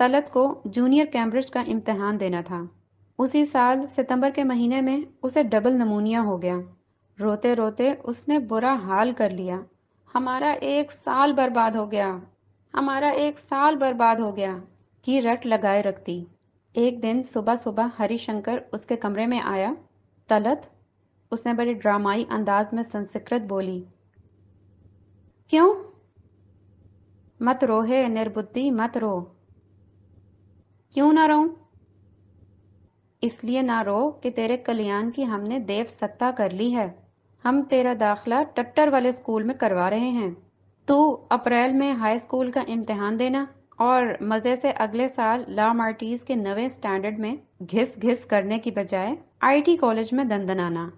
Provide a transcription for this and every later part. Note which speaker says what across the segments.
Speaker 1: طلعت کو junior Cambridge کا امتحان دینا تھا۔ اسی سال ستمبر کے مہینے میں اسے ڈبل نمونیا ہو گیا۔ روتے روتے اس نے برا حال کر لیا۔ ہمارا 1 سال برباد ہو گیا، ہمارا 1 سال برباد ہو گیا کی رٹ لگائے رکھتی۔ ایک دن صبح صبح ہری شنکر اس کے کمرے میں آیا۔ طلعت، اس نے بڑے ڈرامائی انداز میں سنسکرت بولی۔ کیوں؟ مت رو ہے نربدھی، مت رو۔ کیوں نہ روں؟ اس لیے نہ رو کہ تیرے کلیان کی ہم نے دیو ستہ کر لی ہے۔ ہم تیرا داخلہ ٹٹر والے اسکول میں کروا رہے ہیں۔ تو اپریل میں ہائی اسکول کا امتحان دینا اور مزے سے اگلے سال لا مارٹیز کے نویں سٹینڈرڈ میں گھس گھس کرنے کی بجائے آئی ٹی کالج میں دندنانا۔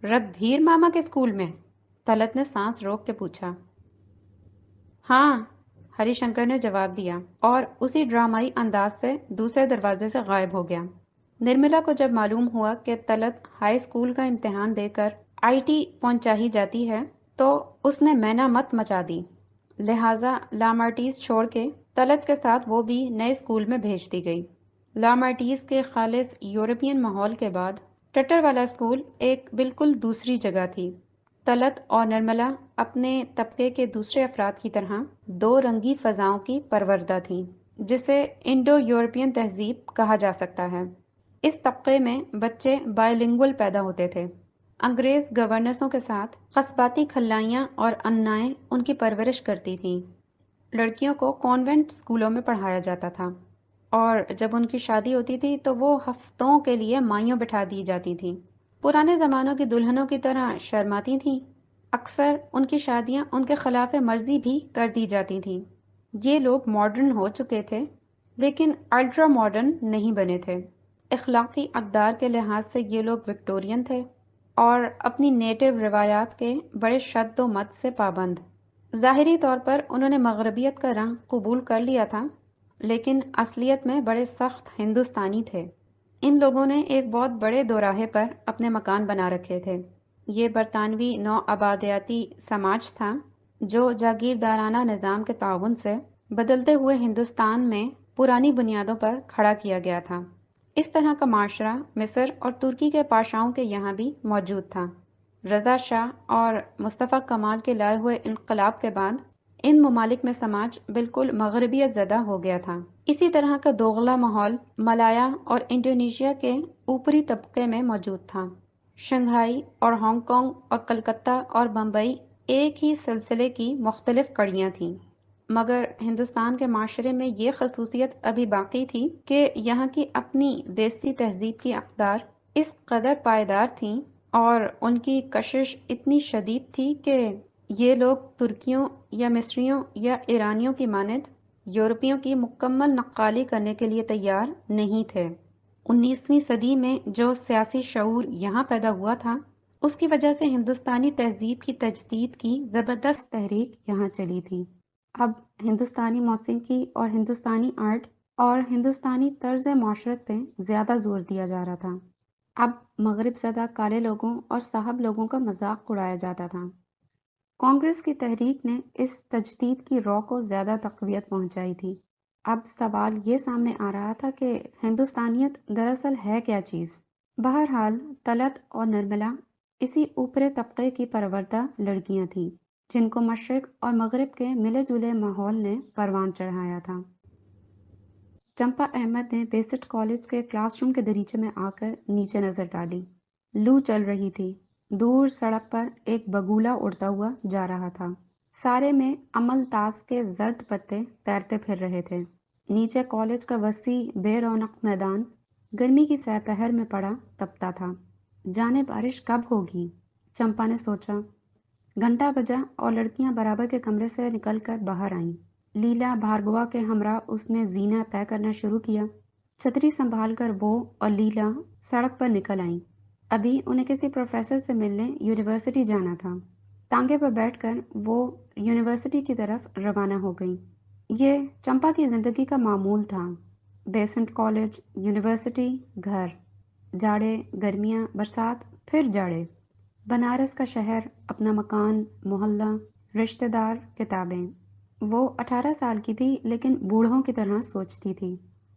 Speaker 1: رگبھیر ماما کے اسکول میں؟ طلعت نے سانس روک کے پوچھا۔ ہاں، ہری شنکر نے جواب دیا اور اسی ڈرامائی انداز سے دوسرے دروازے سے غائب ہو گیا۔ نرملا کو جب معلوم ہوا کہ طلعت ہائی اسکول کا امتحان دے کر آئی ٹی پہنچا ہی جاتی ہے تو اس نے مینا مت مچا دی، لہٰذا لامارٹیز چھوڑ کے طلعت کے ساتھ وہ بھی نئے اسکول میں بھیج دی گئی۔ لامارٹیز کے خالص یورپین ماحول کے بعد ٹٹر والا اسکول ایک بالکل دوسری جگہ تھی۔ طلعت اور نرملا اپنے طبقے کے دوسرے افراد کی طرح دو رنگی فضاؤں کی پروردہ تھیں، جسے انڈو یورپین تہذیب کہا جا سکتا ہے۔ اس طبقے میں بچے بائے لنگول پیدا ہوتے تھے۔ انگریز گورننسوں کے ساتھ قصباتی کھلائیاں اور انائیں ان کی پرورش کرتی تھیں۔ لڑکیوں کو کانوینٹ اسکولوں میں پڑھایا جاتا تھا اور جب ان کی شادی ہوتی تھی تو وہ ہفتوں کے لیے مائیوں بٹھا دی جاتی تھیں۔ پرانے زمانوں کی دلہنوں کی طرح شرماتی تھیں۔ اکثر ان کی شادیاں ان کے خلاف مرضی بھی کر دی جاتی تھیں۔ یہ لوگ ماڈرن ہو چکے تھے لیکن الٹرا ماڈرن نہیں بنے تھے۔ اخلاقی اقدار کے لحاظ سے یہ لوگ وکٹورین تھے اور اپنی نیٹو روایات کے بڑے شد و مد سے پابند۔ ظاہری طور پر انہوں نے مغربیت کا رنگ قبول کر لیا تھا لیکن اصلیت میں بڑے سخت ہندوستانی تھے۔ ان لوگوں نے ایک بہت بڑے دوراہے پر اپنے مکان بنا رکھے تھے۔ یہ برطانوی نو آبادیاتی سماج تھا جو جاگیردارانہ نظام کے تعاون سے بدلتے ہوئے ہندوستان میں پرانی بنیادوں پر کھڑا کیا گیا تھا۔ اس طرح کا معاشرہ مصر اور ترکی کے پاشاؤں کے یہاں بھی موجود تھا۔ رضا شاہ اور مصطفیٰ کمال کے لائے ہوئے انقلاب کے بعد ان ممالک میں سماج بالکل مغربیت زدہ ہو گیا تھا۔ اسی طرح کا دوغلا ماحول ملایا اور انڈونیشیا کے اوپری طبقے میں موجود تھا۔ شنگھائی اور ہانگ کانگ اور کلکتہ اور بمبئی ایک ہی سلسلے کی مختلف کڑیاں تھیں، مگر ہندوستان کے معاشرے میں یہ خصوصیت ابھی باقی تھی کہ یہاں کی اپنی دیسی تہذیب کی اقدار اس قدر پائیدار تھیں اور ان کی کشش اتنی شدید تھی کہ یہ لوگ ترکیوں یا مصریوں یا ایرانیوں کی مانند یورپیوں کی مکمل نقالی کرنے کے لیے تیار نہیں تھے۔ 19ویں صدی میں جو سیاسی شعور یہاں پیدا ہوا تھا اس کی وجہ سے ہندوستانی تہذیب کی تجدید کی زبردست تحریک یہاں چلی تھی۔ اب ہندوستانی موسیقی اور ہندوستانی آرٹ اور ہندوستانی طرز معاشرت پہ زیادہ زور دیا جا رہا تھا۔ اب مغرب زدہ کالے لوگوں اور صاحب لوگوں کا مذاق اڑایا جاتا تھا۔ کانگریس کی تحریک نے اس تجدید کی رو کو زیادہ تقویت پہنچائی تھی۔ اب سوال یہ سامنے آ رہا تھا کہ ہندوستانیت دراصل ہے کیا چیز؟ بہرحال طلعت اور نرملا اسی اوپرے طبقے کی پروردہ لڑکیاں تھیں جن کو مشرق اور مغرب کے ملے جلے ماحول نے پروان چڑھایا تھا۔ چمپا احمد نے بیسٹ کالج کے کلاس روم کے دریچے میں آ کر نیچے نظر ڈالی۔ لو چل رہی تھی۔ دور سڑک پر ایک بگولا اڑتا ہوا جا رہا تھا۔ سارے میں امل تاس کے زرد پتے تیرتے پھر رہے تھے۔ نیچے کالج کا وسیع بے رونق میدان گرمی کی سہ پہر میں پڑا تپتا تھا۔ جانے بارش کب ہوگی؟ چمپا نے سوچا۔ گھنٹہ بجا اور لڑکیاں برابر کے کمرے سے نکل کر باہر آئیں۔ لیلا بھارگوا کے ہمراہ اس نے زینہ طے کرنا شروع کیا۔ چھتری سنبھال کر وہ اور لیلا سڑک پر نکل آئیں۔ ابھی انہیں کسی پروفیسر سے ملنے یونیورسٹی جانا تھا۔ ٹانگے پر بیٹھ کر وہ یونیورسٹی کی طرف روانہ ہو گئیں۔ یہ چمپا کی زندگی کا معمول تھا۔ بیسنٹ کالج، یونیورسٹی، گھر، جاڑے، گرمیاں، برسات، پھر جاڑے، بنارس کا شہر، اپنا مکان، محلہ، رشتہ دار، کتابیں۔ وہ 18 سال کی تھی لیکن بوڑھوں کی طرح سوچتی تھی،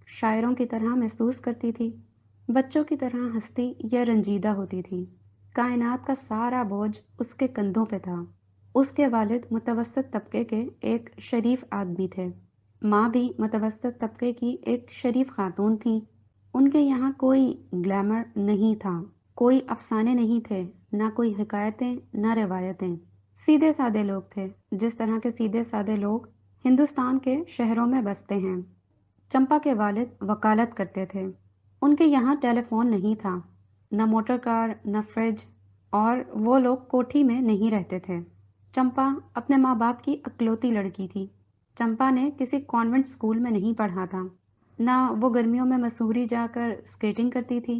Speaker 1: شاعروں کی طرح محسوس کرتی تھی، بچوں کی طرح ہنستی یا رنجیدہ ہوتی تھی۔ کائنات کا سارا بوجھ اس کے کندھوں پہ تھا۔ اس کے والد متوسط طبقے کے ایک شریف آدمی تھے، ماں بھی متوسط طبقے کی ایک شریف خاتون تھی۔ ان کے یہاں کوئی گلیمر نہیں تھا، کوئی افسانے نہیں تھے، نہ کوئی حکایتیں نہ روایتیں۔ سیدھے سادے لوگ تھے، جس طرح کے سیدھے سادے لوگ ہندوستان کے شہروں میں بستے ہیں۔ چمپا کے والد وکالت کرتے تھے۔ ان کے یہاں ٹیلی فون نہیں تھا، نہ موٹر کار، نہ فریج، اور وہ لوگ کوٹھی میں نہیں رہتے تھے۔ چمپا اپنے ماں باپ کی اکلوتی لڑکی تھی۔ چمپا نے کسی کانوینٹ اسکول میں نہیں پڑھا تھا، نہ وہ گرمیوں میں مسوری جا کر اسکیٹنگ کرتی تھی۔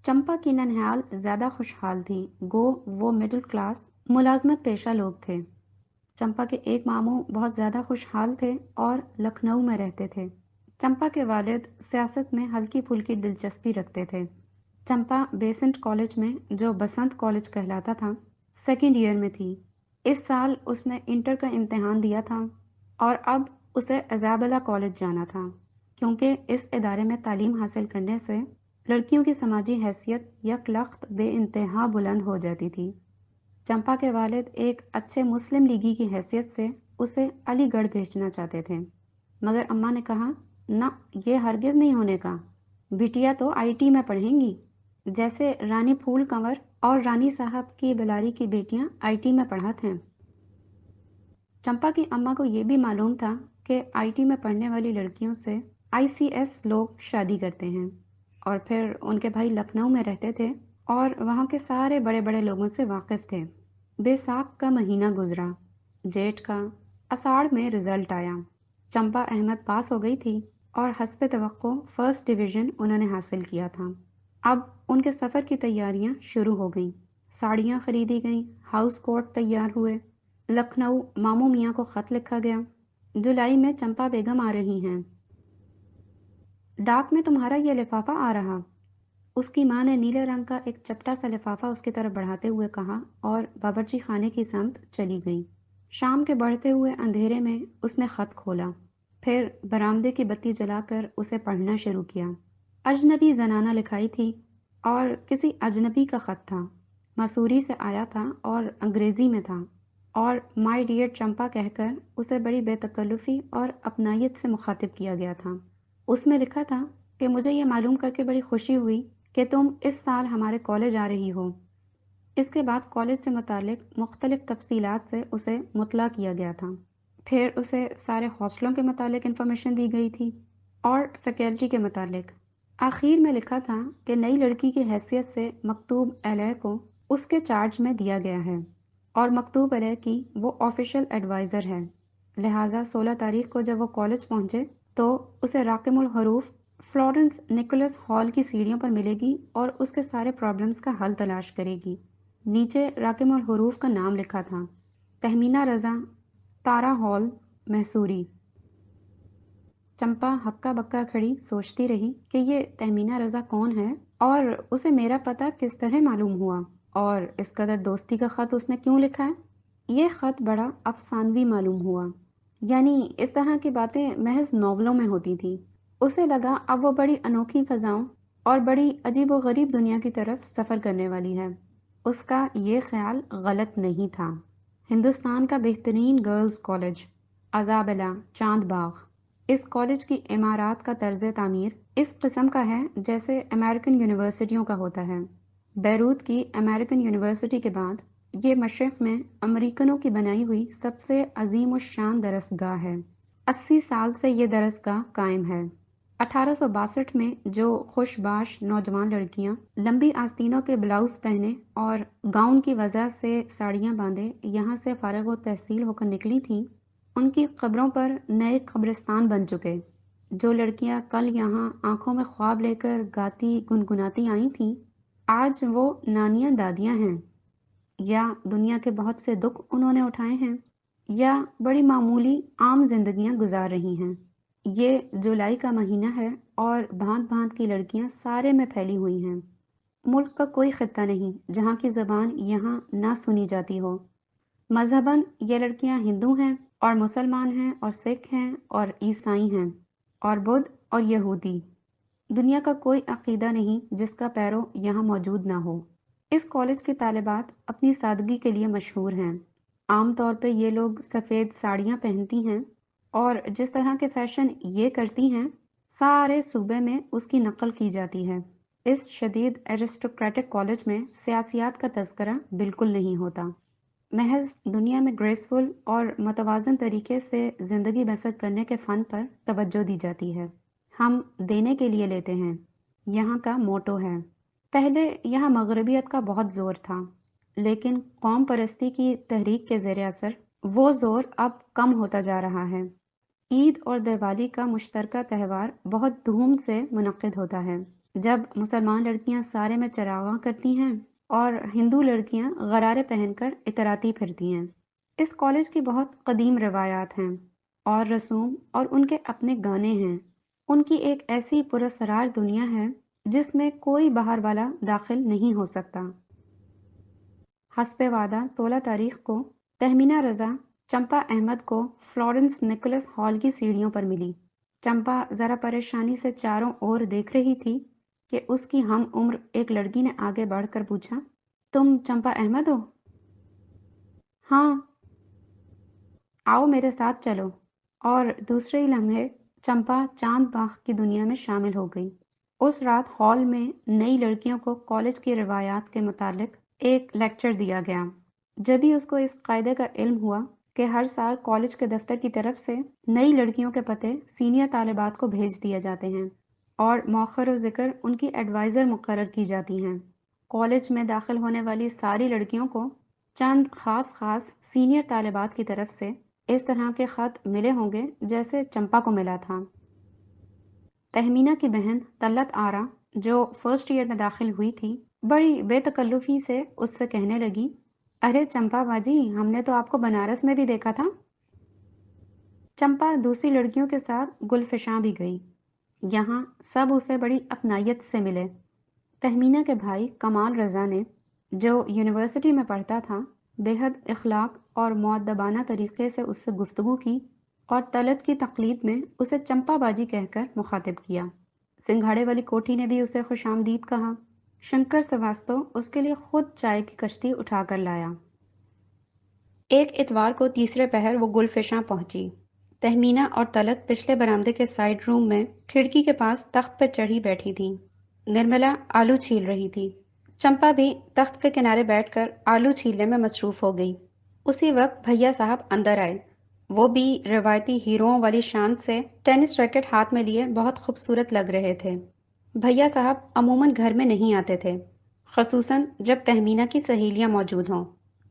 Speaker 1: چمپا کی ننہال زیادہ خوشحال تھی، گو وہ مڈل کلاس ملازمت پیشہ لوگ تھے۔ چمپا کے ایک ماموں بہت زیادہ خوشحال تھے اور لکھنؤ میں رہتے تھے۔ چمپا کے والد سیاست میں ہلکی پھلکی دلچسپی رکھتے تھے۔ چمپا بیسنٹ کالج میں، جو بسنت کالج کہلاتا تھا، سیکنڈ ایئر میں تھی۔ اس سال اس نے انٹر کا امتحان دیا تھا اور اب اسے ایزابلا کالج جانا تھا، کیونکہ اس ادارے میں تعلیم حاصل کرنے سے لڑکیوں کی سماجی حیثیت یک لخت بے انتہا بلند ہو جاتی تھی۔ چمپا کے والد ایک اچھے مسلم لیگی کی حیثیت سے اسے علی گڑھ بھیجنا چاہتے تھے، مگر اماں نے کہا نہ، یہ ہرگز نہیں ہونے کا، بٹیا تو آئی ٹی میں پڑھیں گی، جیسے رانی پھول کنور اور رانی صاحب کی بلاری کی بیٹیاں آئی ٹی میں پڑھت ہیں۔ چمپا کی اماں کو یہ بھی معلوم تھا کہ آئی ٹی میں پڑھنے والی لڑکیوں سے آئی سی ایس لوگ شادی کرتے ہیں، اور پھر ان کے بھائی لکھنؤ میں رہتے تھے اور وہاں کے سارے بڑے بڑے لوگوں سے واقف تھے۔ بیساکھ کا مہینہ گزرا، جیٹھ کا، اساڑھ میں رزلٹ آیا۔ چمپا احمد پاس ہو گئی تھی اور حسب توقع فرسٹ ڈویژن انہوں نے حاصل کیا تھا۔ اب ان کے سفر کی تیاریاں شروع ہو گئیں، ساڑیاں خریدی گئیں، ہاؤس کوٹ تیار ہوئے، لکھنؤ ماموں میاں کو خط لکھا گیا، جولائی میں چمپا بیگم آ رہی ہیں، ڈاک میں تمہارا یہ لفافہ آ رہا۔ اس کی ماں نے نیلے رنگ کا ایک چپٹا سا لفافہ اس کی طرف بڑھاتے ہوئے کہا اور باورچی خانے کی سمت چلی گئی۔ شام کے بڑھتے ہوئے اندھیرے میں اس نے خط کھولا، پھر برآمدے کی بتی جلا کر اسے پڑھنا شروع کیا۔ اجنبی زنانہ لکھائی تھی اور کسی اجنبی کا خط تھا، مسوری سے آیا تھا اور انگریزی میں تھا، اور مائی ڈیئر چمپا کہہ کر اسے بڑی بے تکلفی اور اپنائیت سے مخاطب کیا گیا تھا۔ اس میں لکھا تھا کہ مجھے یہ معلوم کر کے بڑی خوشی ہوئی کہ تم اس سال ہمارے کالج آ رہی ہو۔ اس کے بعد کالج سے متعلق مختلف تفصیلات سے اسے مطلع کیا گیا تھا۔ پھر اسے سارے ہاسٹلوں کے متعلق انفارمیشن دی گئی تھی اور فیکلٹی کے متعلق۔ آخر میں لکھا تھا کہ نئی لڑکی کی حیثیت سے مکتوب علیہ کو اس کے چارج میں دیا گیا ہے، اور مکتوب علیہ کی وہ آفیشل ایڈوائزر ہے، لہٰذا 16 تاریخ کو جب وہ کالج پہنچے تو اسے راقم الحروف فلورنس نکولس ہال کی سیڑھیوں پر ملے گی اور اس کے سارے پرابلمز کا حل تلاش کرے گی۔ نیچے راقم الحروف کا نام لکھا تھا، تہمینہ رضا، تارا ہال، محصوری۔ چمپا ہکا بکا کھڑی سوچتی رہی کہ یہ تہمینہ رضا کون ہے اور اسے میرا پتہ کس طرح معلوم ہوا، اور اس قدر دوستی کا خط اس نے کیوں لکھا ہے۔ یہ خط بڑا افسانوی معلوم ہوا، یعنی اس طرح کی باتیں محض ناولوں میں ہوتی تھیں۔ اسے لگا اب وہ بڑی انوکھی فضاؤں اور بڑی عجیب و غریب دنیا کی طرف سفر کرنے والی ہے۔ اس کا یہ خیال غلط نہیں تھا۔ ہندوستان کا بہترین گرلز کالج، ایزابلا، چاند باغ۔ اس کالج کی عمارات کا طرز تعمیر اس قسم کا ہے جیسے امریکن یونیورسٹیوں کا ہوتا ہے۔ بیروت کی امریکن یونیورسٹی کے بعد یہ مشرق میں امریکنوں کی بنائی ہوئی سب سے عظیم الشان درسگاہ ہے۔ 80 سال سے یہ درسگاہ قائم ہے۔ 1862 میں جو خوش باش نوجوان لڑکیاں لمبی آستینوں کے بلاؤز پہنے اور گاؤن کی وجہ سے ساڑیاں باندھے یہاں سے فارغ و تحصیل ہو کر نکلی تھیں، ان کی قبروں پر نئے قبرستان بن چکے۔ جو لڑکیاں کل یہاں آنکھوں میں خواب لے کر گاتی گنگناتی آئی تھیں، آج وہ نانیاں دادیاں ہیں، یا دنیا کے بہت سے دکھ انہوں نے اٹھائے ہیں، یا بڑی معمولی عام زندگیاں گزار رہی ہیں۔ یہ جولائی کا مہینہ ہے اور بھانت بھانت کی لڑکیاں سارے میں پھیلی ہوئی ہیں۔ ملک کا کوئی خطہ نہیں جہاں کی زبان یہاں نہ سنی جاتی ہو۔ مذہباً یہ لڑکیاں ہندو ہیں اور مسلمان ہیں اور سکھ ہیں اور عیسائی ہیں اور بدھ اور یہودی۔ دنیا کا کوئی عقیدہ نہیں جس کا پیرو یہاں موجود نہ ہو۔ اس کالج کی طالبات اپنی سادگی کے لیے مشہور ہیں۔ عام طور پہ یہ لوگ سفید ساڑیاں پہنتی ہیں اور جس طرح کے فیشن یہ کرتی ہیں سارے صوبے میں اس کی نقل کی جاتی ہے۔ اس شدید ایرسٹوکریٹک کالج میں سیاسیات کا تذکرہ بالکل نہیں ہوتا، محض دنیا میں گریسفل اور متوازن طریقے سے زندگی بسر کرنے کے فن پر توجہ دی جاتی ہے۔ ہم دینے کے لیے لیتے ہیں، یہاں کا موٹو ہے۔ پہلے یہاں مغربیت کا بہت زور تھا، لیکن قوم پرستی کی تحریک کے زیر اثر وہ زور اب کم ہوتا جا رہا ہے۔ عید اور دیوالی کا مشترکہ تہوار بہت دھوم سے منعقد ہوتا ہے، جب مسلمان لڑکیاں سارے میں چراغاں کرتی ہیں اور ہندو لڑکیاں غرارے پہن کر اتراتی پھرتی ہیں۔ اس کالج کی بہت قدیم روایات ہیں اور رسوم اور ان کے اپنے گانے ہیں۔ ان کی ایک ایسی پراسرار دنیا ہے جس میں کوئی باہر والا داخل نہیں ہو سکتا۔ حسب وعدہ 16 تاریخ کو تہمینہ رضا چمپا احمد کو فلورنس نکولس ہال کی سیڑھیوں پر ملی۔ چمپا ذرا پریشانی سے چاروں اور دیکھ رہی تھی کہ اس کی ہم عمر ایک لڑکی نے آگے بڑھ کر پوچھا، تم چمپا احمد ہو؟ ہاں، آؤ میرے ساتھ چلو۔ اور دوسرے ہی لمحے چمپا چاند باغ کی دنیا میں شامل ہو گئی۔ اس رات ہال میں نئی لڑکیوں کو کالج کی روایات کے متعلق ایک لیکچر دیا گیا۔ جب ہی اس کو اس قاعدے کا علم ہوا کہ ہر سال کالج کے دفتر کی طرف سے نئی لڑکیوں کے پتے سینئر طالبات کو بھیج دیے جاتے ہیں اور موخر و ذکر ان کی ایڈوائزر مقرر کی جاتی ہیں۔ کالج میں داخل ہونے والی ساری لڑکیوں کو چند خاص سینئر طالبات کی طرف سے اس طرح کے خط ملے ہوں گے جیسے چمپا کو ملا تھا۔ تہمینہ کی بہن طلت آرا جو فرسٹ ایئر میں داخل ہوئی تھی، بڑی بے تکلفی سے اس سے کہنے لگی، ارے چمپا باجی، ہم نے تو آپ کو بنارس میں بھی دیکھا تھا۔ چمپا دوسری لڑکیوں کے ساتھ گلفشاں بھی گئی۔ یہاں سب اسے بڑی اپنائیت سے ملے۔ تہمینہ کے بھائی کمال رضا نے، جو یونیورسٹی میں پڑھتا تھا، بے حد اخلاق اور مؤدبانہ طریقے سے اس سے گفتگو کی اور طلت کی تقلید میں اسے چمپا باجی کہہ کر مخاطب کیا۔ سنگھاڑے والی کوٹھی نے بھی اسے خوش آمدید کہا۔ شنکر سواستو اس کے لیے خود چائے کی کشتی اٹھا کر لایا۔ ایک اتوار کو تیسرے پہر وہ گلفشاں پہنچی۔ تہمینہ اور طلت پچھلے برآمدے کے سائڈ روم میں کھڑکی کے پاس تخت پر چڑھی بیٹھی تھیں۔ نرملا آلو چھیل رہی تھی۔ چمپا بھی تخت کے کنارے بیٹھ کر آلو چھیلنے میں مصروف ہو گئی۔ اسی وقت بھیا صاحب اندر آئے۔ وہ بھی روایتی ہیروؤں والی شان سے ٹینس ریکٹ ہاتھ میں لیے بہت خوبصورت لگ رہے تھے۔ بھیا صاحب عموماً گھر میں نہیں آتے تھے، خصوصاً جب تہمینہ کی سہیلیاں موجود ہوں،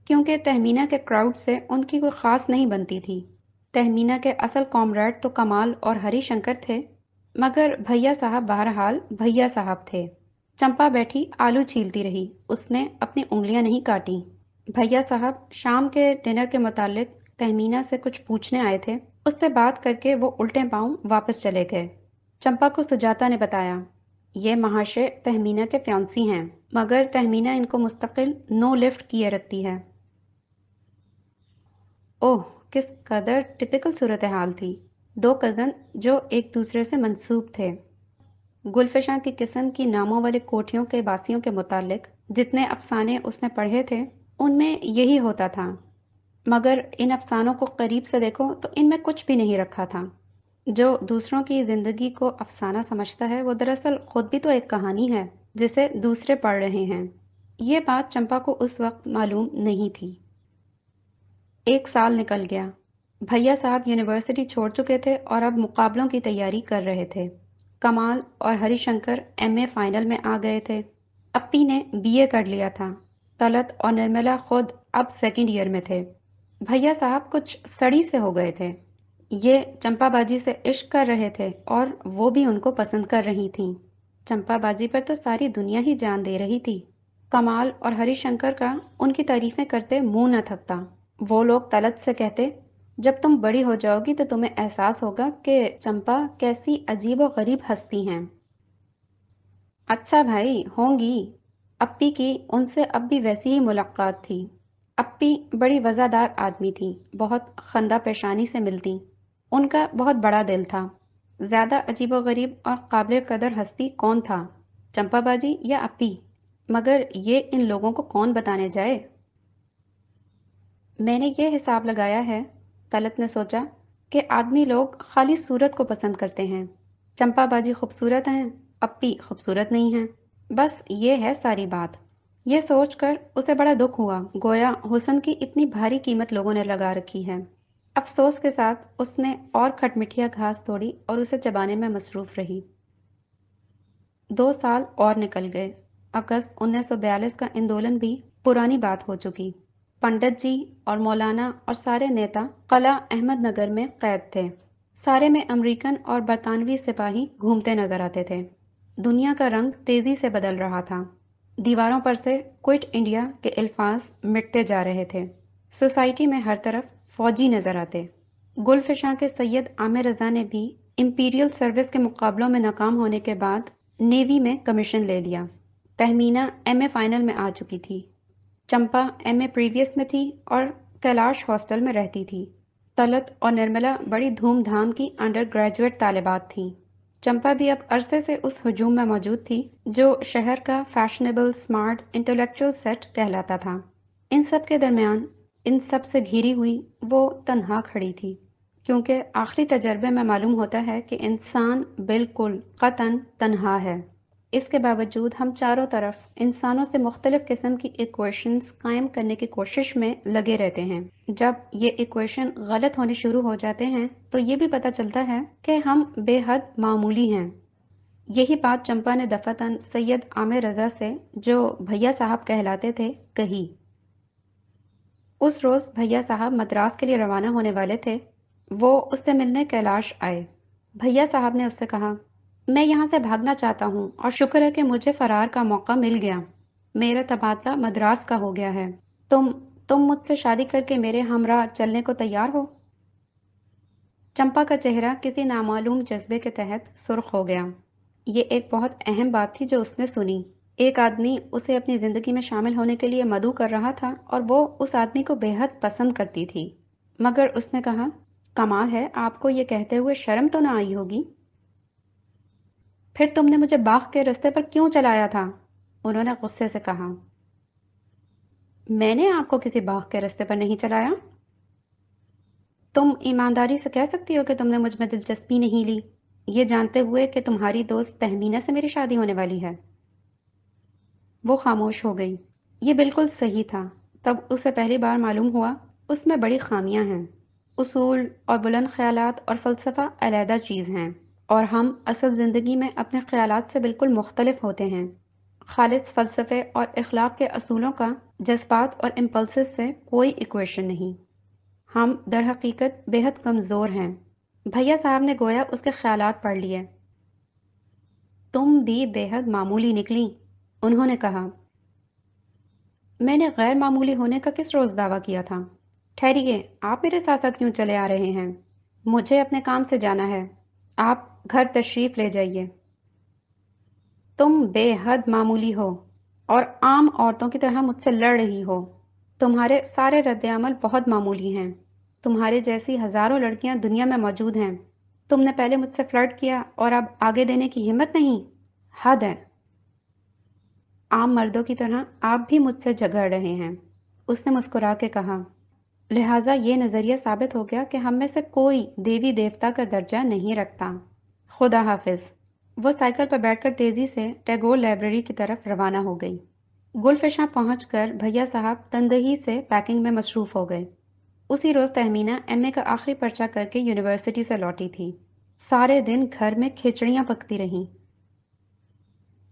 Speaker 1: کیونکہ تہمینہ کے کراؤڈ سے ان کی کوئی خاص نہیں بنتی تھی۔ تہمینہ کے اصل کامریڈ تو کمال اور ہری شنکر تھے، مگر بھیا صاحب بہرحال بھیا صاحب تھے۔ چمپا بیٹھی آلو چھیلتی رہی، اس نے اپنی انگلیاں نہیں کاٹی۔ بھیا صاحب شام کے ڈنر کے متعلق تہمینہ سے کچھ پوچھنے آئے تھے، اس سے بات کر کے وہ الٹے پاؤں واپس چلے گئے۔ چمپا کو سجاتا نے بتایا، یہ مہاشے تہمینہ کے فیونسی ہیں، مگر تہمینہ ان کو مستقل نو لفٹ کیے رکھتی ہے۔ اوہ، کس قدر ٹپیکل صورتحال تھی۔ دو کزن جو ایک دوسرے سے منسوب تھے۔ گلفشاں کی قسم کی ناموں والے کوٹھیوں کے باسیوں کے متعلق جتنے افسانے اس نے پڑھے تھے ان میں یہی ہوتا تھا، مگر ان افسانوں کو قریب سے دیکھو تو ان میں کچھ بھی نہیں رکھا تھا۔ جو دوسروں کی زندگی کو افسانہ سمجھتا ہے وہ دراصل خود بھی تو ایک کہانی ہے جسے دوسرے پڑھ رہے ہیں۔ یہ بات چمپا کو اس وقت معلوم نہیں تھی۔ ایک سال نکل گیا۔ بھیا صاحب یونیورسٹی چھوڑ چکے تھے اور اب مقابلوں کی تیاری کر رہے تھے۔ کمال اور ہری شنکر ایم اے فائنل میں آ گئے تھے۔ اپی نے بی اے کر لیا تھا۔ طلت اور نرملا خود اب سیکنڈ ایئر میں تھے۔ بھیا صاحب کچھ سڑی سے ہو گئے تھے۔ یہ چمپا باجی سے عشق کر رہے تھے اور وہ بھی ان کو پسند کر رہی تھیں۔ چمپا باجی پر تو ساری دنیا ہی جان دے رہی تھی۔ کمال اور ہری شنکر کا ان کی تعریفیں کرتے منہ نہ تھکتا۔ وہ لوگ طلت سے کہتے، جب تم بڑی ہو جاؤ گی تو تمہیں احساس ہوگا کہ چمپا کیسی عجیب و غریب ہستی ہیں۔ اچھا بھائی، ہوں گی۔ اپی کی ان سے اب بھی ویسی ہی ملاقات تھی۔ اپی بڑی وزادار آدمی تھی، بہت خندہ پیشانی سے ملتی۔ ان کا بہت بڑا دل تھا۔ زیادہ عجیب و غریب اور قابل قدر ہستی کون تھا، چمپا باجی یا اپی؟ مگر یہ ان لوگوں کو کون بتانے جائے؟ میں نے یہ حساب لگایا ہے، طلعت نے سوچا، کہ آدمی لوگ خالی صورت کو پسند کرتے ہیں۔ چمپا باجی خوبصورت ہیں، اپی خوبصورت نہیں ہیں، بس یہ ہے ساری بات۔ یہ سوچ کر اسے بڑا دکھ ہوا، گویا حسن کی اتنی بھاری قیمت لوگوں نے لگا رکھی ہے۔ افسوس کے ساتھ اس نے اور کھٹمٹیا گھاس توڑی اور اسے چبانے میں مصروف رہی۔ 2 سال اور نکل گئے۔ اگست 1942 کا اندولن بھی پرانی بات ہو چکی۔ پنڈت جی اور مولانا اور سارے نیتا قلعہ احمد نگر میں قید تھے۔ سارے میں امریکن اور برطانوی سپاہی گھومتے نظر آتے تھے۔ دنیا کا رنگ تیزی سے بدل رہا تھا۔ دیواروں پر سے کوئٹ انڈیا کے الفاظ مٹتے جا رہے تھے۔ سوسائٹی میں ہر طرف فوجی نظر آتے۔ گل فشاں کے سید عامر رضا نے بھی امپیریل سروس کے مقابلوں میں ناکام ہونے کے بعد نیوی میں کمیشن لے لیا۔ تہمینہ ایم اے فائنل میں آ چکی تھی۔ چمپا ایم اے پریویس میں تھی اور کیلاش ہاسٹل میں رہتی تھی۔ طلعت اور نرملا بڑی دھوم دھام کی انڈر گریجویٹ طالبات تھیں۔ چمپا بھی اب عرصے سے اس ہجوم میں موجود تھی جو شہر کا فیشنیبل سمارٹ انٹلیکچوئل سیٹ کہلاتا تھا۔ ان سب کے درمیان، ان سب سے گھری ہوئی، وہ تنہا کھڑی تھی، کیونکہ آخری تجربے میں معلوم ہوتا ہے کہ انسان بالکل قطعاً تنہا ہے۔ اس کے باوجود ہم چاروں طرف انسانوں سے مختلف قسم کی ایکویشنز قائم کرنے کی کوشش میں لگے رہتے ہیں۔ جب یہ ایکویشن غلط ہونے شروع ہو جاتے ہیں تو یہ بھی پتہ چلتا ہے کہ ہم بے حد معمولی ہیں۔ یہی بات چمپا نے دفعتاً سید عامر رضا سے، جو بھیا صاحب کہلاتے تھے، کہی۔ اس روز بھیا صاحب مدراس کے لیے روانہ ہونے والے تھے۔ وہ اس سے ملنے کیلاش آئے۔ بھیا صاحب نے اس سے کہا، میں یہاں سے بھاگنا چاہتا ہوں اور شکر ہے کہ مجھے فرار کا موقع مل گیا۔ میرا تبادلہ مدراس کا ہو گیا ہے۔ تم مجھ سے شادی کر کے میرے ہمراہ چلنے کو تیار ہو؟ چمپا کا چہرہ کسی نامعلوم جذبے کے تحت سرخ ہو گیا۔ یہ ایک بہت اہم بات تھی جو اس نے سنی۔ ایک آدمی اسے اپنی زندگی میں شامل ہونے کے لیے مدعو کر رہا تھا اور وہ اس آدمی کو بے حد پسند کرتی تھی۔ مگر اس نے کہا، کمال ہے، آپ کو یہ کہتے ہوئے شرم تو نہ آئی ہوگی؟ پھر تم نے مجھے باغ کے رستے پر کیوں چلایا تھا؟ انہوں نے غصے سے کہا۔ میں نے آپ کو کسی باغ کے رستے پر نہیں چلایا۔ تم ایمانداری سے کہہ سکتی ہو کہ تم نے مجھ میں دلچسپی نہیں لی، یہ جانتے ہوئے کہ تمہاری دوست تہمینہ سے میری شادی ہونے والی ہے۔ وہ خاموش ہو گئی۔ یہ بالکل صحیح تھا۔ تب اسے پہلی بار معلوم ہوا اس میں بڑی خامیاں ہیں۔ اصول اور بلند خیالات اور فلسفہ علیحدہ چیز ہیں، اور ہم اصل زندگی میں اپنے خیالات سے بالکل مختلف ہوتے ہیں۔ خالص فلسفے اور اخلاق کے اصولوں کا جذبات اور امپلسز سے کوئی ایکویشن نہیں۔ ہم در حقیقت بے حد کمزور ہیں۔ بھیا صاحب نے گویا اس کے خیالات پڑھ لیے۔ تم بھی بے حد معمولی نکلی، انہوں نے کہا۔ میں نے غیر معمولی ہونے کا کس روز دعویٰ کیا تھا؟ ٹھہریے، آپ میرے ساتھ ساتھ کیوں چلے آ رہے ہیں؟ مجھے اپنے کام سے جانا ہے۔ آپ گھر تشریف لے جائیے۔ تم بے حد معمولی ہو اور عام عورتوں کی طرح مجھ سے لڑ رہی ہو۔ تمہارے سارے رد عمل بہت معمولی ہیں۔ تمہارے جیسی ہزاروں لڑکیاں دنیا میں موجود ہیں۔ تم نے پہلے مجھ سے فلرٹ کیا اور اب آگے دینے کی ہمت نہیں؟ حد ہے۔ عام مردوں کی طرح آپ بھی مجھ سے جھگڑ رہے ہیں، اس نے مسکرا کے کہا۔ لہٰذا یہ نظریہ ثابت ہو گیا کہ ہم میں سے کوئی دیوی دیوتا کا درجہ نہیں رکھتا۔ خدا حافظ۔ وہ سائیکل پر بیٹھ کر تیزی سے ٹیگور لائبریری کی طرف روانہ ہو گئی۔ گل فشاں پہنچ کر بھیا صاحب تندہی سے پیکنگ میں مصروف ہو گئے۔ اسی روز تہمینہ ایم اے کا آخری پرچہ کر کے یونیورسٹی سے لوٹی تھی۔ سارے دن گھر میں کھچڑیاں پکتی رہیں۔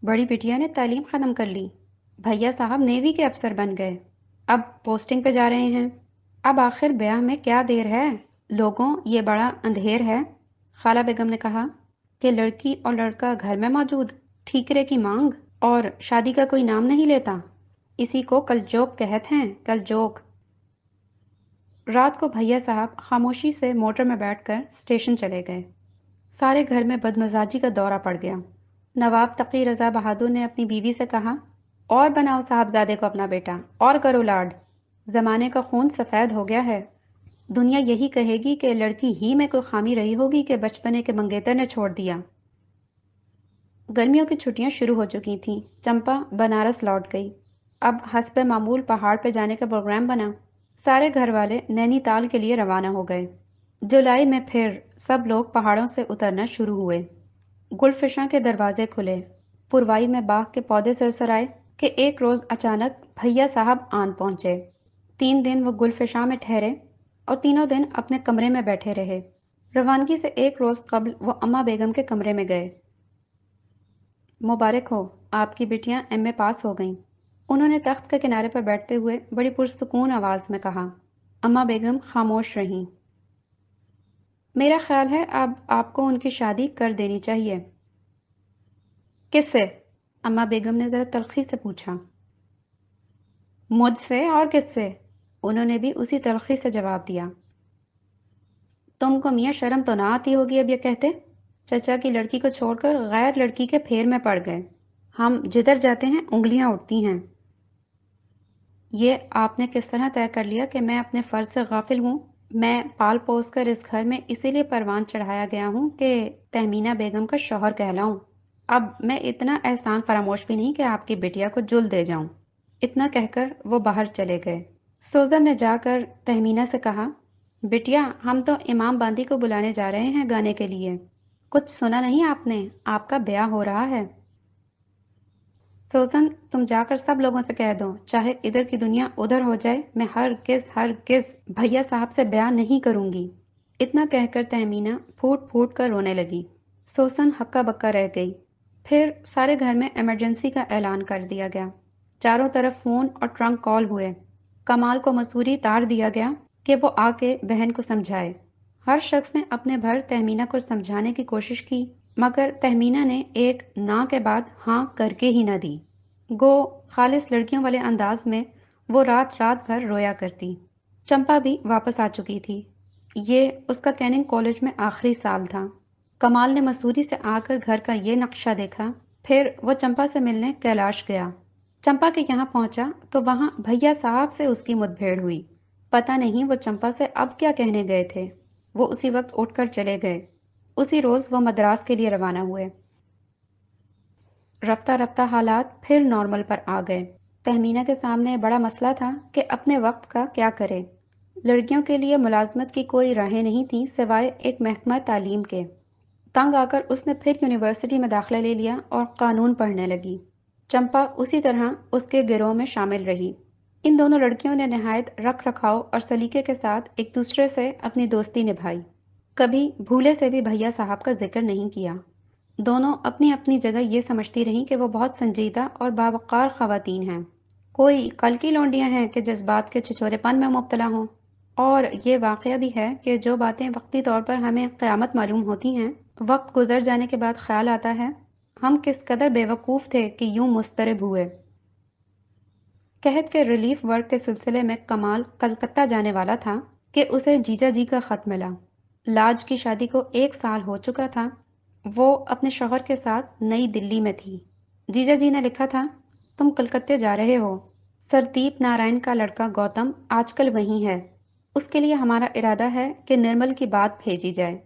Speaker 1: بڑی بٹیا نے تعلیم ختم کر لی، بھیا صاحب نیوی کے افسر بن گئے، اب پوسٹنگ پہ جا رہے ہیں۔ اب آخر بیاہ میں کیا دیر ہے؟ لوگوں، یہ بڑا اندھیر ہے، خالہ بیگم نے کہا، کہ لڑکی اور لڑکا گھر میں موجود، ٹھیکرے کی مانگ، اور شادی کا کوئی نام نہیں لیتا۔ اسی کو کل جوک کہتے ہیں، کل جوک۔ رات کو بھیا صاحب خاموشی سے موٹر میں بیٹھ کر اسٹیشن چلے گئے۔ سارے گھر میں بدمزاجی کا دورہ پڑ گیا۔ نواب تقی رضا بہادر نے اپنی بیوی سے کہا، اور بناؤ صاحبزادے کو اپنا بیٹا، اور کرو لاڈ۔ زمانے کا خون سفید ہو گیا ہے۔ دنیا یہی کہے گی کہ لڑکی ہی میں کوئی خامی رہی ہوگی کہ بچپنے کے منگیتر نے چھوڑ دیا۔ گرمیوں کی چھٹیاں شروع ہو چکی تھیں۔ چمپا بنارس لوٹ گئی۔ اب حسب معمول پہاڑ پہ جانے کا پروگرام بنا۔ سارے گھر والے نینی تال کے لیے روانہ ہو گئے۔ جولائی میں پھر سب لوگ پہاڑوں سے اترنا شروع ہوئے۔ گل فشاں کے دروازے کھلے۔ پروائی میں باغ کے پودے سرسرائے کہ ایک روز اچانک بھیا صاحب آن پہنچے۔ 3 دن وہ گل فشاں میں ٹھہرے اور تینوں دن اپنے کمرے میں بیٹھے رہے۔ روانگی سے ایک روز قبل وہ اماں بیگم کے کمرے میں گئے۔ مبارک ہو، آپ کی بیٹیاں ایم اے پاس ہو گئیں، انہوں نے تخت کے کنارے پر بیٹھتے ہوئے بڑی پرسکون آواز میں کہا۔ اماں بیگم خاموش رہیں۔ میرا خیال ہے اب آپ کو ان کی شادی کر دینی چاہیے۔ کس سے؟ اماں بیگم نے ذرا تلخی سے پوچھا۔ مجھ سے اور کس سے؟ انہوں نے بھی اسی تلخی سے جواب دیا۔ تم کو میاں شرم تو نہ آتی ہوگی اب یہ کہتے؟ چچا کی لڑکی کو چھوڑ کر غیر لڑکی کے پھیر میں پڑ گئے۔ ہم جدھر جاتے ہیں انگلیاں اٹھتی ہیں۔ یہ آپ نے کس طرح طے کر لیا کہ میں اپنے فرض سے غافل ہوں؟ میں پال پوس کر اس گھر میں اسی لیے پروان چڑھایا گیا ہوں کہ تہمینہ بیگم کا شوہر کہلاؤں۔ اب میں اتنا احسان فراموش بھی نہیں کہ آپ کی بیٹیا کو جل دے جاؤں۔ اتنا کہہ کر وہ باہر چلے گئے۔ سوزن نے جا کر تہمینہ سے کہا، بیٹیا ہم تو امام باندی کو بلانے جا رہے ہیں گانے کے لیے۔ کچھ سنا نہیں آپ نے؟ آپ کا بیاہ ہو رہا ہے۔ سوزن تم جا کر سب لوگوں سے کہہ دو، چاہے ادھر کی دنیا ادھر ہو جائے، میں ہرگز بھیا صاحب سے بیاہ نہیں کروں گی۔ اتنا کہہ کر تہمینہ پھوٹ پھوٹ کر رونے لگی۔ سوزن ہکا بکا رہ گئی۔ پھر سارے گھر میں ایمرجنسی کا اعلان کر دیا گیا۔ چاروں طرف فون اور ٹرنک کال ہوئے۔ کمال کو مسوری تار دیا گیا کہ وہ آ کے بہن کو سمجھائے۔ ہر شخص نے اپنے بھر تہمینہ کو سمجھانے کی کوشش کی، مگر تہمینہ نے ایک نہ کے بعد ہاں کر کے ہی نہ دی۔ گو خالص لڑکیوں والے انداز میں وہ رات رات بھر رویا کرتی۔ چمپا بھی واپس آ چکی تھی۔ یہ اس کا کیننگ کالج میں آخری سال تھا۔ کمال نے مسوری سے آ کر گھر کا یہ نقشہ دیکھا، پھر وہ چمپا سے ملنے کیلاش گیا۔ چمپا کے یہاں پہنچا تو وہاں بھیا صاحب سے اس کی مدبھیڑ ہوئی۔ پتہ نہیں وہ چمپا سے اب کیا کہنے گئے تھے۔ وہ اسی وقت اٹھ کر چلے گئے۔ اسی روز وہ مدراس کے لیے روانہ ہوئے۔ رفتہ رفتہ حالات پھر نارمل پر آ گئے۔ تہمینہ کے سامنے بڑا مسئلہ تھا کہ اپنے وقت کا کیا کرے۔ لڑکیوں کے لیے ملازمت کی کوئی راہیں نہیں تھیں سوائے ایک محکمہ تعلیم کے۔ تنگ آ کر اس نے پھر یونیورسٹی میں داخلہ لے لیا اور قانون پڑھنے لگی۔ چمپا اسی طرح اس کے گروہ میں شامل رہی۔ ان دونوں لڑکیوں نے نہایت رکھ رکھاؤ اور سلیقے کے ساتھ ایک دوسرے سے اپنی دوستی نبھائی۔ کبھی بھولے سے بھی بھیا صاحب کا ذکر نہیں کیا۔ دونوں اپنی اپنی جگہ یہ سمجھتی رہیں کہ وہ بہت سنجیدہ اور باوقار خواتین ہیں۔ کوئی کل کی لونڈیاں ہیں کہ جذبات کے چھچورے پن میں مبتلا ہوں۔ اور یہ واقعہ بھی ہے کہ جو باتیں وقتی طور پر ہمیں قیامت معلوم ہوتی ہیں، وقت گزر جانے کے بعد خیال آتا ہے ہم کس قدر بے وقوف تھے کہ یوں مضطرب ہوئے۔ قحط کے ریلیف ورک کے سلسلے میں کمال کلکتہ جانے والا تھا کہ اسے جیجا جی کا خط ملا۔ لاج کی شادی کو 1 سال ہو چکا تھا۔ وہ اپنے شوہر کے ساتھ نئی دلی میں تھی۔ جیجا جی نے لکھا تھا، تم کلکتے جا رہے ہو۔ سردیپ نارائن کا لڑکا گوتم آج کل وہیں ہے۔ اس کے لیے ہمارا ارادہ ہے کہ نرمل کی بات بھیجی جائے۔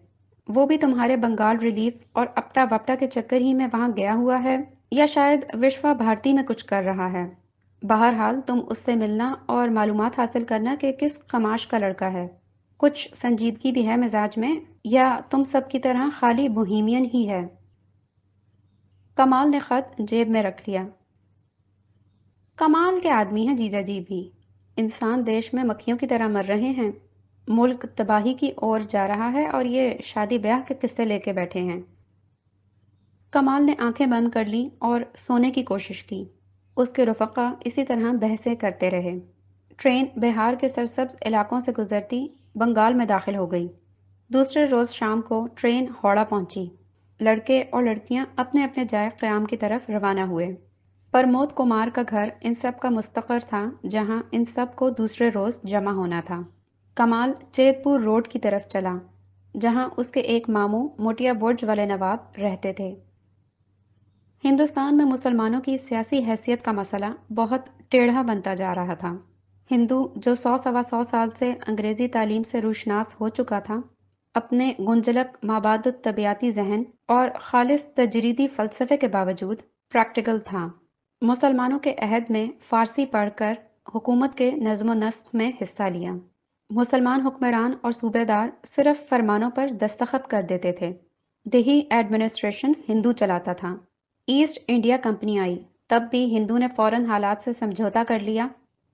Speaker 1: وہ بھی تمہارے بنگال ریلیف اور اپٹا وپٹا کے چکر ہی میں وہاں گیا ہوا ہے، یا شاید وشوا بھارتی میں کچھ کر رہا ہے۔ بہرحال تم اس سے ملنا اور معلومات حاصل کرنا کہ کس قماش کا لڑکا ہے، کچھ سنجیدگی بھی ہے مزاج میں، یا تم سب کی طرح خالی بوہیمین ہی ہے۔ کمال نے خط جیب میں رکھ لیا۔ کمال کے آدمی ہیں جیجا جی بھی۔ انسان دیش میں مکھیوں کی طرح مر رہے ہیں۔ ملک تباہی کی اور جا رہا ہے اور یہ شادی بیاہ کے قصے لے کے بیٹھے ہیں۔ کمال نے آنکھیں بند کر لی اور سونے کی کوشش کی۔ اس کے رفقا اسی طرح بحثیں کرتے رہے۔ ٹرین بہار کے سرسبز علاقوں سے گزرتی بنگال میں داخل ہو گئی۔ دوسرے روز شام کو ٹرین ہاوڑہ پہنچی۔ لڑکے اور لڑکیاں اپنے اپنے جائے قیام کی طرف روانہ ہوئے۔ پرمود کمار کا گھر ان سب کا مستقر تھا، جہاں ان سب کو دوسرے روز جمع ہونا تھا۔ کمال چیت پور روڈ کی طرف چلا، جہاں اس کے ایک ماموں موٹیا برج والے نواب رہتے تھے۔ ہندوستان میں مسلمانوں کی سیاسی حیثیت کا مسئلہ بہت ٹیڑھا بنتا جا رہا تھا۔ ہندو جو 100 سوا 100 سال سے انگریزی تعلیم سے روشناس ہو چکا تھا، اپنے گنجلک مابعد طبیعتی ذہن اور خالص تجریدی فلسفے کے باوجود پریکٹیکل تھا۔ مسلمانوں کے عہد میں فارسی پڑھ کر حکومت کے نظم و نسق میں حصہ لیا۔ مسلمان حکمران اور صوبے دار صرف فرمانوں پر دستخط کر دیتے تھے۔ دیہی ایڈمنسٹریشن ہندو چلاتا تھا۔ ایسٹ انڈیا کمپنی آئی تب بھی ہندو نے فوراً حالات سے سمجھوتا کر لیا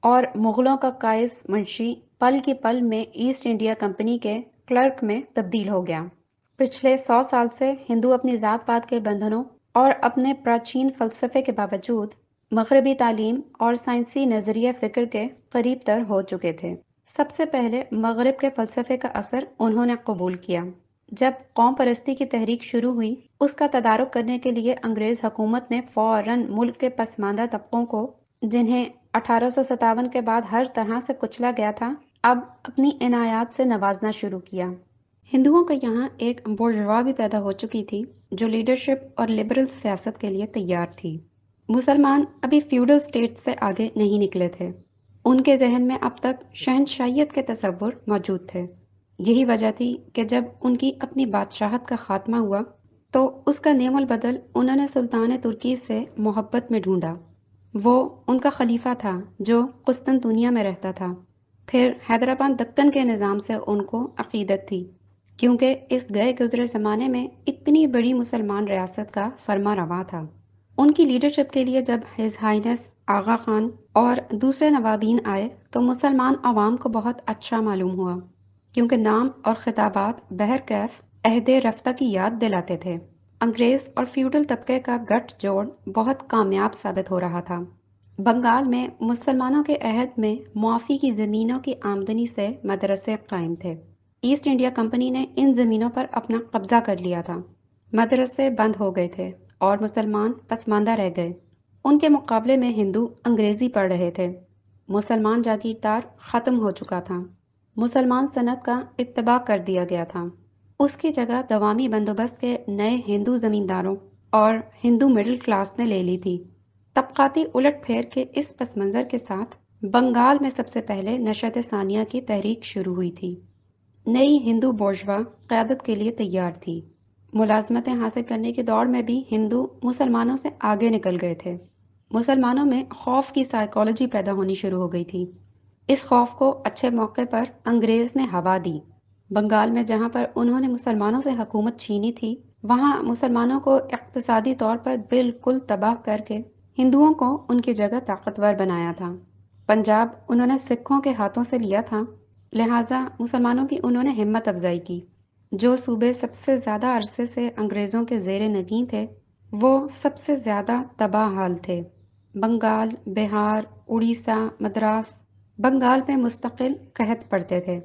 Speaker 1: اور مغلوں کا قائد منشی پل کی پل میں ایسٹ انڈیا کمپنی کے کلرک میں تبدیل ہو گیا۔ پچھلے 100 سال سے ہندو اپنی ذات پات کے بندھنوں اور اپنے پراچین فلسفے کے باوجود مغربی تعلیم اور سائنسی نظریہ فکر کے قریب تر ہو چکے تھے۔ سب سے پہلے مغرب کے فلسفے کا اثر انہوں نے قبول کیا۔ جب قوم پرستی کی تحریک شروع ہوئی، اس کا تدارک کرنے کے لیے انگریز حکومت نے فوراً ملک کے پسماندہ طبقوں کو، جنہیں 1857 کے بعد ہر طرح سے کچلا گیا تھا، اب اپنی عنایات سے نوازنا شروع کیا۔ ہندوؤں کا یہاں ایک بورژوا بھی پیدا ہو چکی تھی جو لیڈرشپ اور لبرل سیاست کے لیے تیار تھی۔ مسلمان ابھی فیوڈل سٹیٹ سے آگے نہیں نکلے تھے۔ ان کے ذہن میں اب تک شہنشاہیت کے تصور موجود تھے۔ یہی وجہ تھی کہ جب ان کی اپنی بادشاہت کا خاتمہ ہوا تو اس کا نعم البدل انہوں نے سلطان ترکی سے محبت میں ڈھونڈا۔ وہ ان کا خلیفہ تھا جو قسطنطنیہ میں رہتا تھا۔ پھر حیدرآباد دکن کے نظام سے ان کو عقیدت تھی، کیونکہ اس گئے گزرے زمانے میں اتنی بڑی مسلمان ریاست کا فرما روا تھا۔ ان کی لیڈرشپ کے لیے جب ہز ہائنس آغا خان اور دوسرے نوابین آئے تو مسلمان عوام کو بہت اچھا معلوم ہوا، کیونکہ نام اور خطابات بہرکیف عہد رفتہ کی یاد دلاتے تھے۔ انگریز اور فیوڈل طبقے کا گٹھ جوڑ بہت کامیاب ثابت ہو رہا تھا۔ بنگال میں مسلمانوں کے عہد میں معافی کی زمینوں کی آمدنی سے مدرسے قائم تھے۔ ایسٹ انڈیا کمپنی نے ان زمینوں پر اپنا قبضہ کر لیا تھا۔ مدرسے بند ہو گئے تھے اور مسلمان پسماندہ رہ گئے۔ ان کے مقابلے میں ہندو انگریزی پڑھ رہے تھے۔ مسلمان جاگیردار ختم ہو چکا تھا۔ مسلمان صنعت کا اتباع کر دیا گیا تھا۔ اس کی جگہ دوامی بندوبست کے نئے ہندو زمینداروں اور ہندو مڈل کلاس نے لے لی تھی۔ طبقاتی الٹ پھیر کے اس پس منظر کے ساتھ بنگال میں سب سے پہلے نشست ثانیہ کی تحریک شروع ہوئی تھی۔ نئی ہندو بورژوا قیادت کے لیے تیار تھی۔ ملازمتیں حاصل کرنے کی دوڑ میں بھی ہندو مسلمانوں سے آگے نکل گئے تھے۔ مسلمانوں میں خوف کی سائیکالوجی پیدا ہونی شروع ہو گئی تھی۔ اس خوف کو اچھے موقع پر انگریز نے ہوا دی۔ بنگال میں جہاں پر انہوں نے مسلمانوں سے حکومت چھینی تھی، وہاں مسلمانوں کو اقتصادی طور پر بالکل تباہ کر کے ہندوؤں کو ان کی جگہ طاقتور بنایا تھا۔ پنجاب انہوں نے سکھوں کے ہاتھوں سے لیا تھا، لہٰذا مسلمانوں کی انہوں نے ہمت افزائی کی۔ جو صوبے سب سے زیادہ عرصے سے انگریزوں کے زیر نگین تھے، وہ سب سے زیادہ تباہ حال تھے۔ بنگال، بہار، اڑیسہ، مدراس۔ بنگال میں مستقل قحط پڑتے تھے۔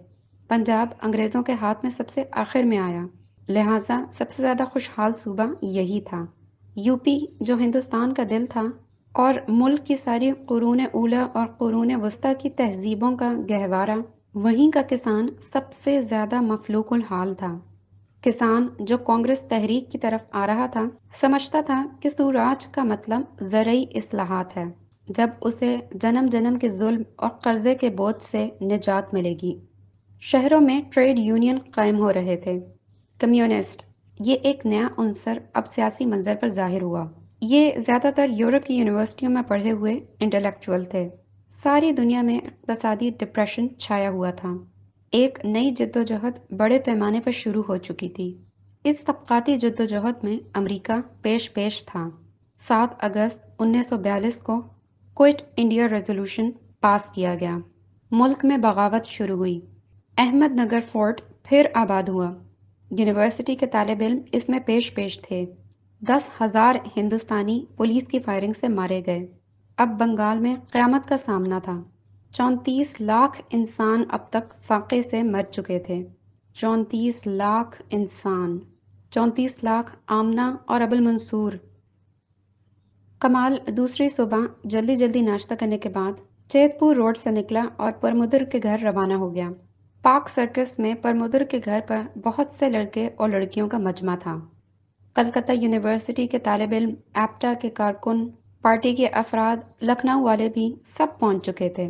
Speaker 1: پنجاب انگریزوں کے ہاتھ میں سب سے آخر میں آیا، لہٰذا سب سے زیادہ خوشحال صوبہ یہی تھا۔ یو پی جو ہندوستان کا دل تھا اور ملک کی ساری قرون اولیٰ اور قرون وسطیٰ کی تہذیبوں کا گہوارہ، وہیں کا کسان سب سے زیادہ مفلوق الحال تھا۔ کسان جو کانگریس تحریک کی طرف آ رہا تھا، سمجھتا تھا کہ سوراج کا مطلب زرعی اصلاحات ہے، جب اسے جنم جنم کے ظلم اور قرضے کے بوجھ سے نجات ملے گی۔ شہروں میں ٹریڈ یونین قائم ہو رہے تھے۔ کمیونسٹ، یہ ایک نیا عنصر اب سیاسی منظر پر ظاہر ہوا۔ یہ زیادہ تر یورپ کی یونیورسٹیوں میں پڑھے ہوئے انٹلیکچوئل تھے۔ ساری دنیا میں اقتصادی ڈپریشن چھایا ہوا تھا۔ ایک نئی جدوجہد بڑے پیمانے پر شروع ہو چکی تھی۔ اس طبقاتی جدوجہد میں امریکہ پیش تھا۔ 7 اگست 1942 کو کوئٹ انڈیا ریزولوشن پاس کیا گیا۔ ملک میں بغاوت شروع ہوئی۔ احمد نگر فورٹ پھر آباد ہوا۔ یونیورسٹی کے طالب علم اس میں پیش تھے۔ 10,000 ہندوستانی پولیس کی فائرنگ سے مارے گئے۔ اب بنگال میں قیامت کا سامنا تھا۔ 34 لاکھ انسان اب تک فاقے سے مر چکے تھے۔ 34 لاکھ انسان، 34 لاکھ آمنہ اور ابو المنصور۔ کمال دوسری صبح جلدی ناشتہ کرنے کے بعد چیت پور روڈ سے نکلا اور پرمدر کے گھر روانہ ہو گیا۔ پارک سرکس میں پرمدر کے گھر پر بہت سے لڑکے اور لڑکیوں کا مجمع تھا۔ کلکتہ یونیورسٹی کے طالب علم، ایپٹا کے کارکن، پارٹی کے افراد، لکھنؤ والے بھی سب پہنچ چکے تھے۔